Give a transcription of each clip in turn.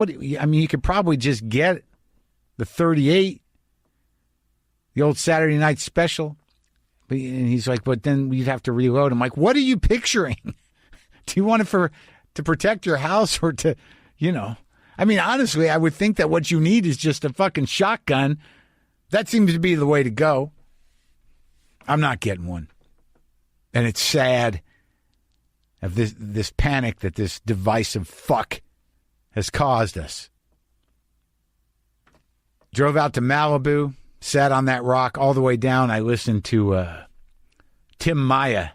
I mean, you could probably just get the 38, the old Saturday night special. And he's like, but then you'd have to reload. I'm like, what are you picturing? Do you want it to protect your house or to, I mean, honestly, I would think that what you need is just a fucking shotgun. That seems to be the way to go. I'm not getting one. And it's sad of this panic that this divisive fuck has caused us. Drove out to Malibu, sat on that rock all the way down. I listened to Tim Maia,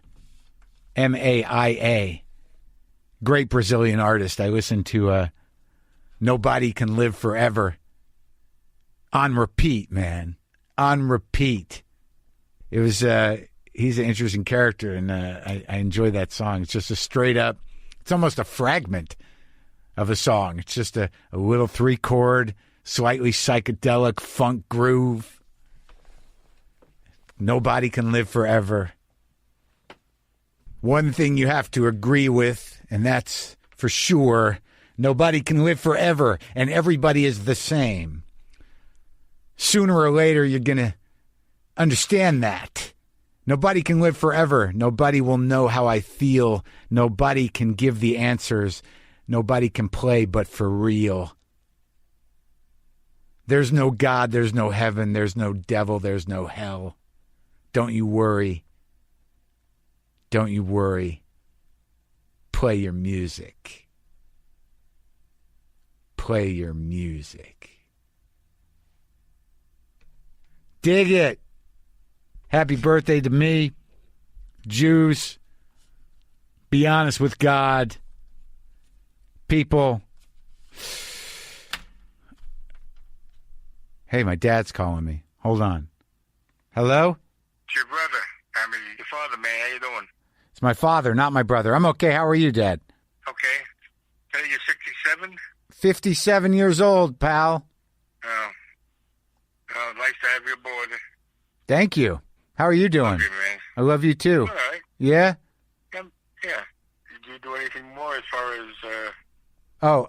M-A-I-A, great Brazilian artist. I listened to Nobody Can Live Forever on repeat, man, on repeat. It was he's an interesting character, and I enjoy that song. It's just a straight up, it's almost a fragment of a song. It's just a little 3-chord, slightly psychedelic funk groove. Nobody can live forever. One thing you have to agree with, and that's for sure, nobody can live forever, and everybody is the same. Sooner or later, you're going to understand that. Nobody can live forever. Nobody will know how I feel. Nobody can give the answers. Nobody can play but for real. There's no God, there's no heaven, there's no devil, there's no hell. Don't you worry. Don't you worry. Play your music. Play your music. Dig it. Happy birthday to me. Jews. Be honest with God. People. Hey, my dad's calling me. Hold on. Hello? It's your brother. I mean, your father, man. How you doing? It's my father, not my brother. I'm okay. How are you, Dad? Okay. Hey, you're 67? 57 years old, pal. Oh. Oh, nice to have you aboard. Thank you. How are you doing? Love you, man. I love you, too. All right. Yeah? Yeah. Did you do anything more as far as... Oh,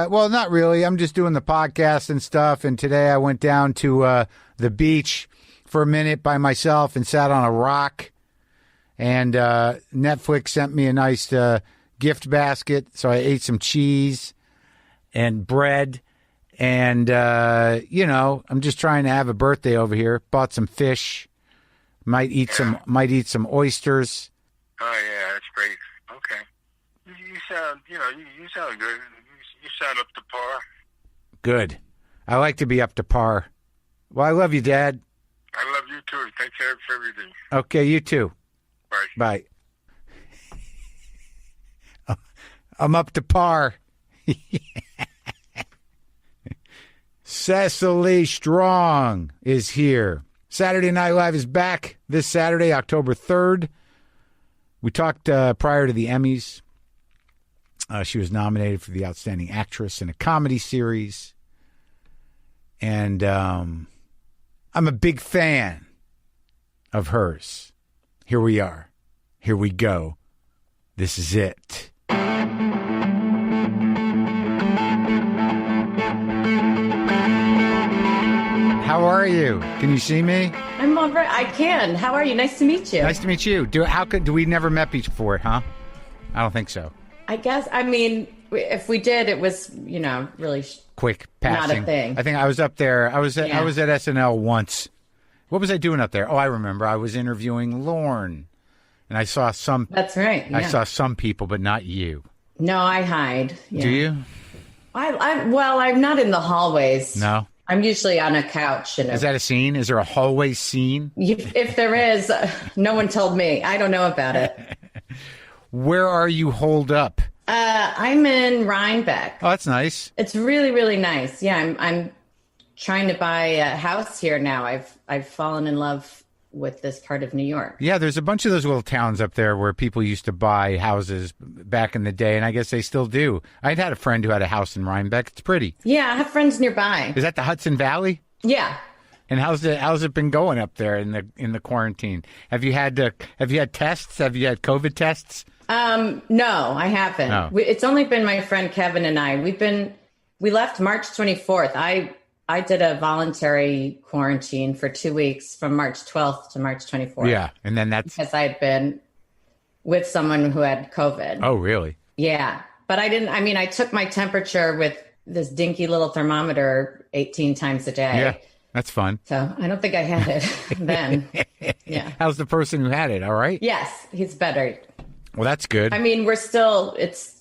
well, not really. I'm just doing the podcast and stuff. And today I went down to the beach for a minute by myself and sat on a rock. And Netflix sent me a nice gift basket. So I ate some cheese and bread. And, I'm just trying to have a birthday over here. Bought some fish. Might eat some oysters. Oh, yeah, that's great. Okay. You sound, you sound good. You sound up to par. Good. I like to be up to par. Well, I love you, Dad. I love you, too. Take care of everything. Okay, you too. Bye. Bye. I'm up to par. Cecily Strong is here. Saturday Night Live is back this Saturday, October 3rd. We talked prior to the Emmys. She was nominated for the Outstanding Actress in a Comedy Series. And I'm a big fan of hers. Here we are. Here we go. This is it. How are you? Can you see me? I'm all right. I can. How are you? Nice to meet you. Nice to meet you. Do we never met before, huh? I don't think so. I guess. I mean, if we did, it was, really quick passing. Not a thing. I think I was up there. I was at SNL once. What was I doing up there? Oh, I remember. I was interviewing Lorne, and I saw some. That's right. Yeah. I saw some people, but not you. No, I hide. Yeah. Do you? I'm not in the hallways. No. I'm usually on a couch. Is that a scene? Is there a hallway scene? If there is, no one told me. I don't know about it. Where are you holed up? I'm in Rhinebeck. Oh, that's nice. It's really, really nice. Yeah, I'm trying to buy a house here now. I've fallen in love with this part of New York. Yeah, there's a bunch of those little towns up there where people used to buy houses back in the day, and I guess they still do. I'd had a friend who had a house in Rhinebeck. It's pretty. Yeah, I have friends nearby. Is that the Hudson Valley? Yeah. And how's it been going up there in the quarantine? Have you had tests? Have you had COVID tests? No, I haven't. No. It's only been my friend Kevin and I. We left March 24th. I did a voluntary quarantine for 2 weeks from March 12th to March 24th. Yeah. And then that's. Because I had been with someone who had COVID. Oh, really? Yeah. But I took my temperature with this dinky little thermometer 18 times a day. Yeah. That's fun. So I don't think I had it then. Yeah. How's the person who had it? All right? Yes, he's better. Well, that's good. I mean, it's,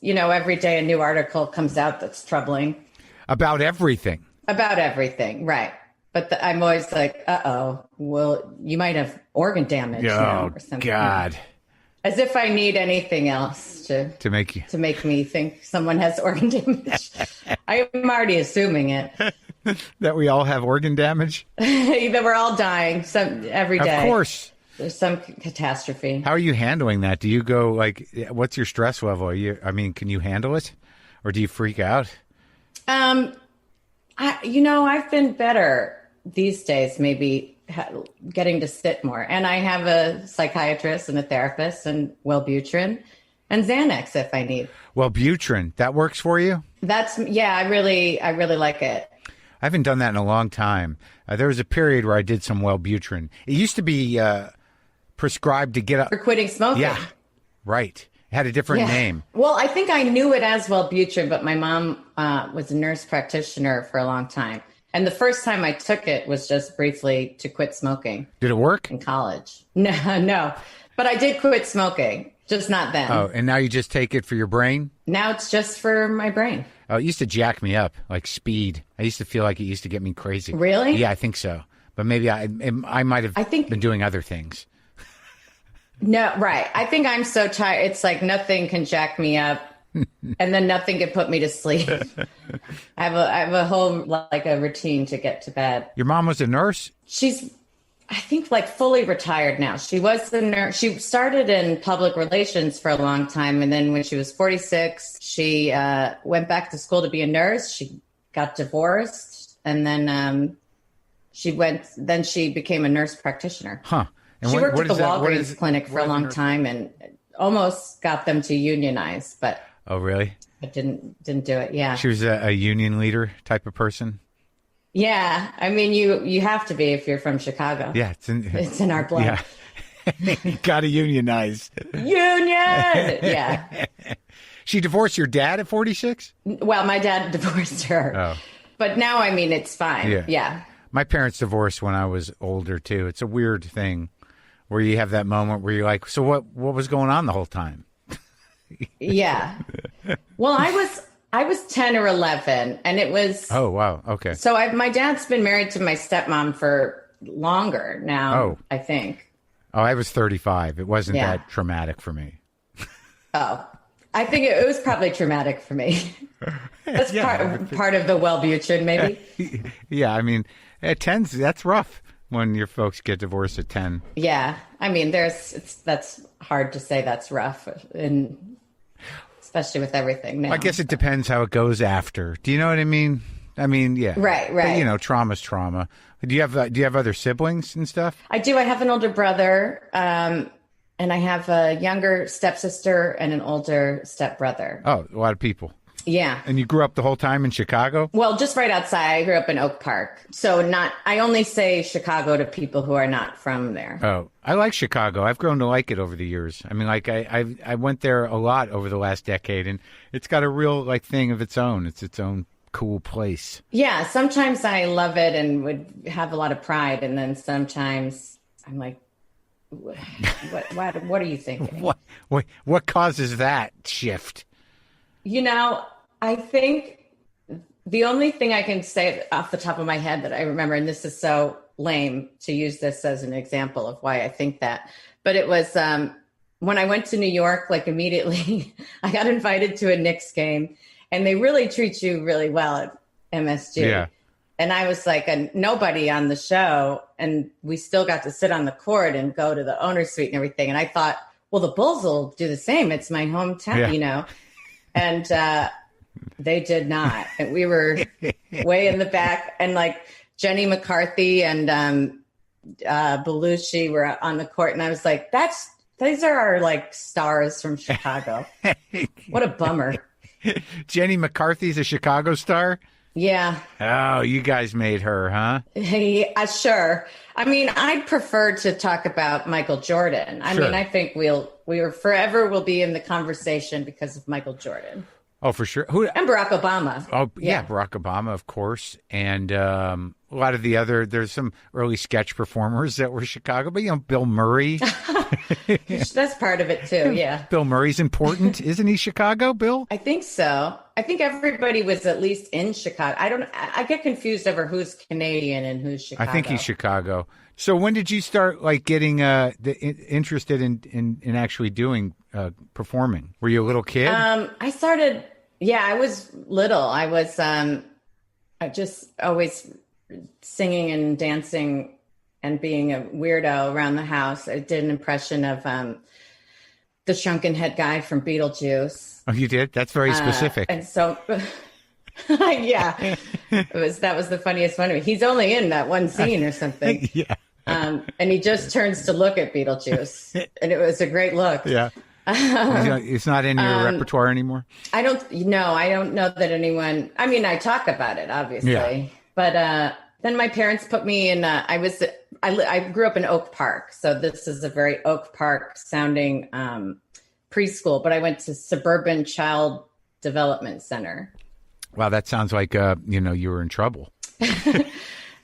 every day a new article comes out that's troubling. About everything. About everything, right. But I'm always like, uh-oh, well, you might have organ damage now or something. God. As if I need anything else to make me think someone has organ damage. I'm already assuming it. That we all have organ damage? That we're all dying every day. Of course. There's some catastrophe. How are you handling that? Do you go what's your stress level? Can you handle it? Or do you freak out? I've been better these days, maybe getting to sit more. And I have a psychiatrist and a therapist and Wellbutrin and Xanax if I need. Wellbutrin, that works for you? I really like it. I haven't done that in a long time. There was a period where I did some Wellbutrin. It used to be prescribed to get up. For quitting smoking. Yeah, right. It had a different name. Well, I think I knew it as Wellbutrin, but my mom was a nurse practitioner for a long time. And the first time I took it was just briefly to quit smoking. Did it work? In college. No. But I did quit smoking, just not then. Oh, and now you just take it for your brain? Now it's just for my brain. Oh, it used to jack me up, like speed. I used to feel like it used to get me crazy. Really? Yeah, I think so. But maybe I might have been doing other things. No, right. I think I'm so tired. It's like nothing can jack me up, and then nothing can put me to sleep. I have a whole a routine to get to bed. Your mom was a nurse? She's, I think, fully retired now. She was the nurse. She started in public relations for a long time, and then when she was 46, she went back to school to be a nurse. She got divorced, and then she became a nurse practitioner. Huh. And she worked at the Walgreens clinic for a long time and almost got them to unionize, but oh, really? But didn't do it. Yeah, she was a union leader type of person. Yeah, I mean, you have to be if you're from Chicago. Yeah, it's in our blood. Yeah, you got to unionize. Union. Yeah. She divorced your dad at 46? Well, my dad divorced her. Oh, but now I mean it's fine. Yeah. My parents divorced when I was older too. It's a weird thing where you have that moment where you're like, so what was going on the whole time? Yeah. Well, I was 10 or 11 and it was. Oh, wow. Okay. So my dad's been married to my stepmom for longer now. Oh. I think. Oh, I was 35. It wasn't that traumatic for me. Oh, I think it was probably traumatic for me. That's part of the Wellbutrin, maybe. Yeah. I mean, at 10, that's rough. When your folks get divorced at 10. Yeah. I mean, that's hard to say that's rough, and especially with everything now. I guess it depends how it goes after. Do you know what I mean? I mean, yeah. Right. But, trauma's trauma. Do you have other siblings and stuff? I do. I have an older brother, and I have a younger stepsister and an older stepbrother. Oh, a lot of people. Yeah. And you grew up the whole time in Chicago? Well, just right outside. I grew up in Oak Park. So I only say Chicago to people who are not from there. Oh, I like Chicago. I've grown to like it over the years. I mean, I went there a lot over the last decade, and it's got a real thing of its own. It's its own cool place. Yeah. Sometimes I love it and would have a lot of pride. And then sometimes I'm like, what are you thinking? What causes that shift? I think the only thing I can say off the top of my head that I remember, and this is so lame to use this as an example of why I think that, but it was when I went to New York, immediately I got invited to a Knicks game, and they really treat you really well at MSG. Yeah. And I was like a nobody on the show, and we still got to sit on the court and go to the owner's suite and everything. And I thought, well, the Bulls will do the same. It's my hometown, And they did not. And we were way in the back, and Jenny McCarthy and Belushi were on the court. And I was like, these are our stars from Chicago. What a bummer. Jenny McCarthy's a Chicago star? Yeah. Oh, you guys made her, huh? Yeah, sure. I mean, I'd prefer to talk about Michael Jordan. I Sure. mean, I think we are forever will be in the conversation because of Michael Jordan Oh, for sure. Who? and Barack Obama. Oh, yeah, Barack Obama, of course, and a lot of the other. There's some early sketch performers that were Chicago, but Bill Murray. That's part of it too. Yeah. Bill Murray's important, isn't he? Chicago, Bill. I think so. I think everybody was at least in Chicago. I get confused over who's Canadian and who's Chicago. I think he's Chicago. So when did you start getting interested in actually doing performing? Were you a little kid? I started. Yeah, I was little. I was just always singing and dancing and being a weirdo around the house. I did an impression of the shrunken head guy from Beetlejuice. Oh, you did? That's very specific. And so, yeah, that was the funniest one of me. He's only in that one scene or something. Yeah. And he just turns to look at Beetlejuice, and it was a great look. Yeah. It's not in your repertoire anymore? I don't know that anyone, I mean, I talk about it, obviously. Yeah. But then my parents put me in, I grew up in Oak Park. So this is a very Oak Park sounding preschool, but I went to Suburban Child Development Center. Wow, that sounds like, you were in trouble.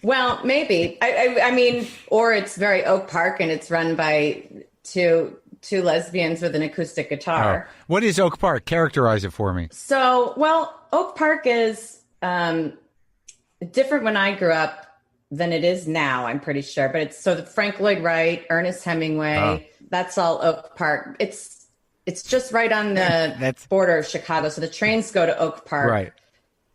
Well, maybe. I mean, or it's very Oak Park and it's run by two lesbians with an acoustic guitar. Oh. What is Oak Park? Characterize it for me. So, well, Oak Park is different when I grew up than it is now, I'm pretty sure. But it's so Frank Lloyd Wright, Ernest Hemingway, that's all Oak Park. It's just right on the border of Chicago. So the trains go to Oak Park. Right.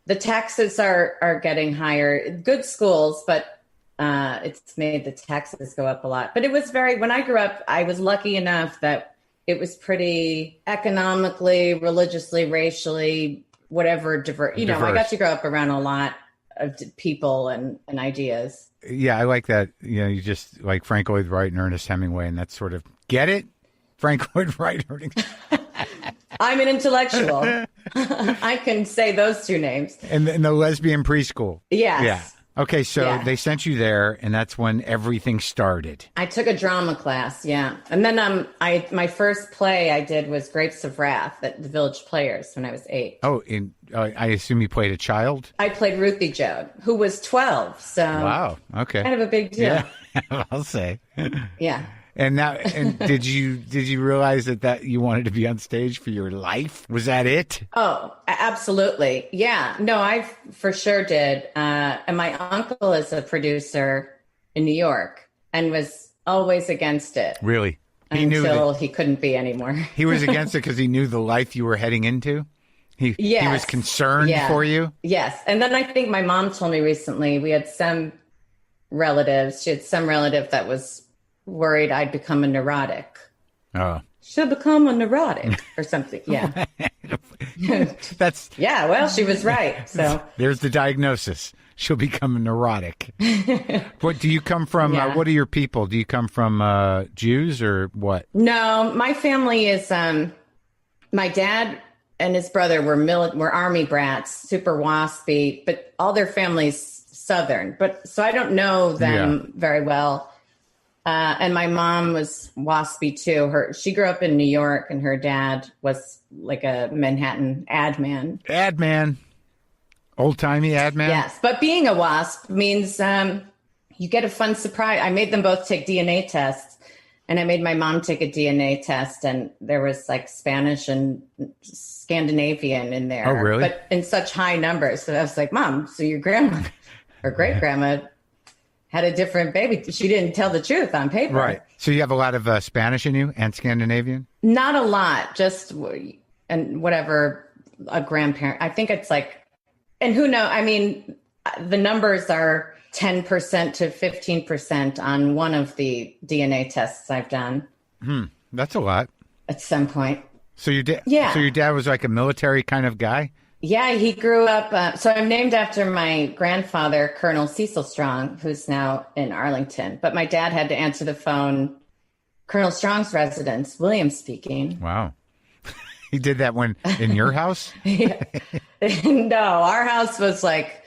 The taxes are getting higher. Good schools, but it's made the taxes go up a lot. But it was when I grew up, I was lucky enough that it was pretty economically, religiously, racially, whatever, diverse. I got to grow up around a lot of people and ideas. Yeah, I like that. You just like Frank Lloyd Wright and Ernest Hemingway, and that's sort of, get it? Frank Lloyd Wright. I'm an intellectual. I can say those two names. And the lesbian preschool. Yes. Yeah. Okay, so they sent you there, and that's when everything started. I took a drama class, yeah. And then my first play I did was Grapes of Wrath at the Village Players when I was 8. Oh, I assume you played a child? I played Ruthie Joad, who was 12, so... Wow, okay. Kind of a big deal. Yeah, I'll say. Yeah. And did you realize that you wanted to be on stage for your life? Was that it? Oh, absolutely. Yeah. No, I for sure did. And my uncle is a producer in New York and was always against it. Really? Until he couldn't be anymore. He was against it because he knew the life you were heading into? He was concerned for you? Yes. And then I think my mom told me recently, she had some relative that was worried I'd become a neurotic. Oh. She'll become a neurotic or something. Yeah. Well, she was right. So there's the diagnosis. She'll become a neurotic. What do you come from? What are your people? Do you come from Jews or what? No, my family is my dad and his brother were army brats, super waspy, but all their family's Southern. But so I don't know them very well. And my mom was waspy too. She grew up in New York, and her dad was like a Manhattan ad man. Ad man, old timey ad man. Yes, but being a wasp means you get a fun surprise. I made them both take DNA tests, and I made my mom take a DNA test, and there was like Spanish and Scandinavian in there. Oh, really? But in such high numbers. So I was like, Mom, so your grandma or great grandma had a different baby. She didn't tell the truth on paper. Right. So you have a lot of Spanish in you and Scandinavian? Not a lot, just and whatever a grandparent. I think it's like, and who knows? I mean, the numbers are 10% to 15% on one of the DNA tests I've done. That's a lot. At some point. So your dad, So your dad was like a military kind of guy? Yeah, he grew up. So I'm named after my grandfather, Colonel Cecily Strong, who's now in Arlington. But my dad had to answer the phone. Colonel Strong's residence, William speaking. Wow. He did that in your house? No, our house was like